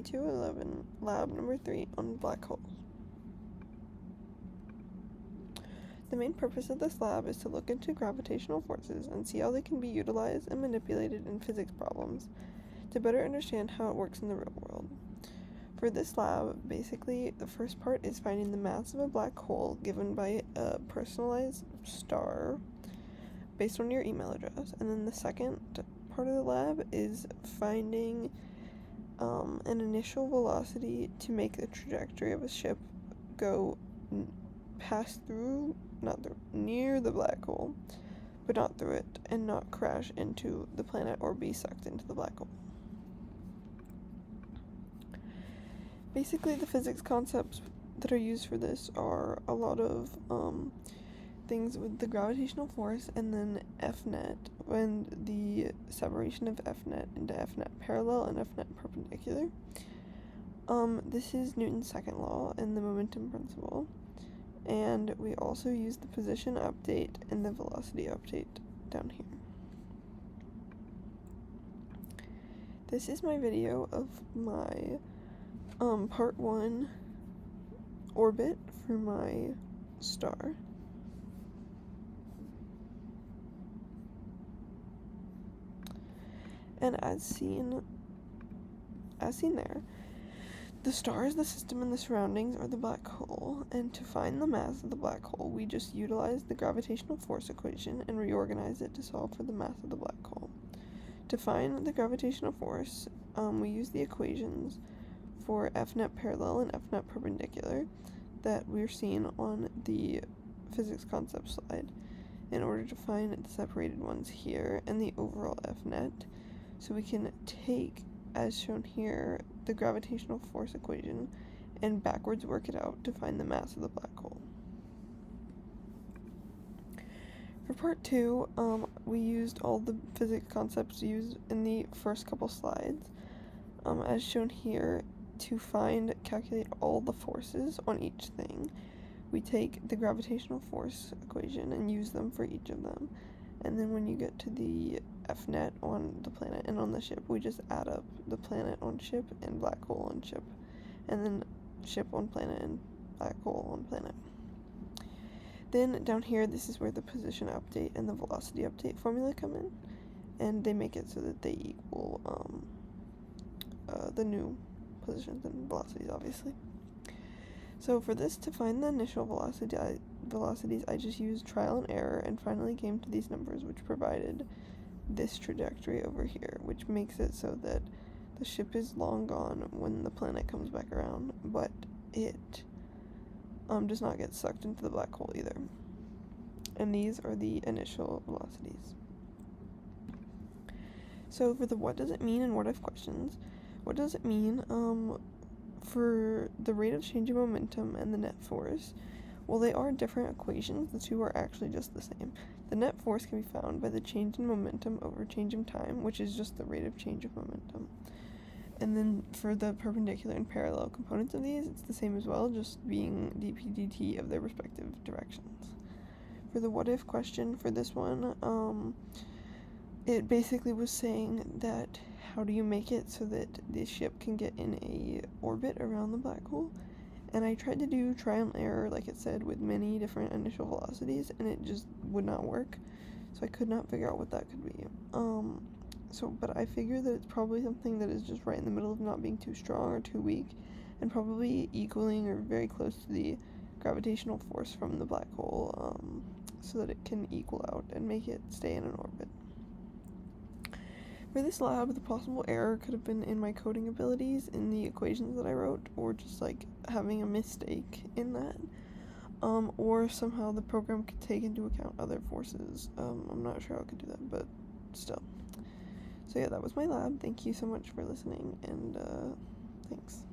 211, lab number 3 on black holes. The main purpose of this lab is to look into gravitational forces and see how they can be utilized and manipulated in physics problems to better understand how it works in the real world. For this lab, basically, the first part is finding the mass of a black hole given by a personalized star based on your email address, and then the second part of the lab is finding an initial velocity to make the trajectory of a ship go near the black hole, but not through it, and not crash into the planet or be sucked into the black hole. Basically, the physics concepts that are used for this are a lot of things with the gravitational force, and then F-net, and the separation of F-net into F-net parallel and F-net perpendicular. This is Newton's second law and the momentum principle. And we also use the position update and the velocity update down here. This is my video of my part 1 orbit for my star. And as seen there, the star is the system and the surroundings are the black hole, and to find the mass of the black hole, we just utilize the gravitational force equation and reorganize it to solve for the mass of the black hole. To find the gravitational force, we use the equations for F-net parallel and F-net perpendicular that we're seeing on the physics concept slide in order to find the separated ones here and the overall F-net. So we can take, as shown here, the gravitational force equation and backwards work it out to find the mass of the black hole. For part 2, we used all the physics concepts used in the first couple slides, as shown here. To calculate all the forces on each thing, we take the gravitational force equation and use them for each of them. And then when you get to the F-net on the planet and on the ship, we just add up the planet on ship and black hole on ship, and then ship on planet and black hole on planet. Then down here, this is where the position update and the velocity update formula come in, and they make it so that they equal the new positions and velocities, obviously. So for this, to find the initial velocities, I just used trial and error and finally came to these numbers, which provided this trajectory over here, which makes it so that the ship is long gone when the planet comes back around, but it does not get sucked into the black hole either. And these are the initial velocities. So for the what does it mean and what if questions, what does it mean for the rate of change of momentum and the net force? Well, they are different equations. The two are actually just the same. The net force can be found by the change in momentum over change in time, which is just the rate of change of momentum. And then for the perpendicular and parallel components of these, it's the same as well, just being dp dt of their respective directions. For the what if question for this one, it basically was saying that how do you make it so that the ship can get in a orbit around the black hole? And I tried to do trial and error, like it said, with many different initial velocities, and it just would not work. So I could not figure out what that could be. But I figure that it's probably something that is just right in the middle of not being too strong or too weak, and probably equaling or very close to the gravitational force from the black hole, so that it can equal out and make it stay in an orbit. For this lab, the possible error could have been in my coding abilities in the equations that I wrote, or just like having a mistake in that, or somehow the program could take into account other forces. I'm not sure how it could do that, but still. So yeah, that was my lab. Thank you so much for listening, and thanks.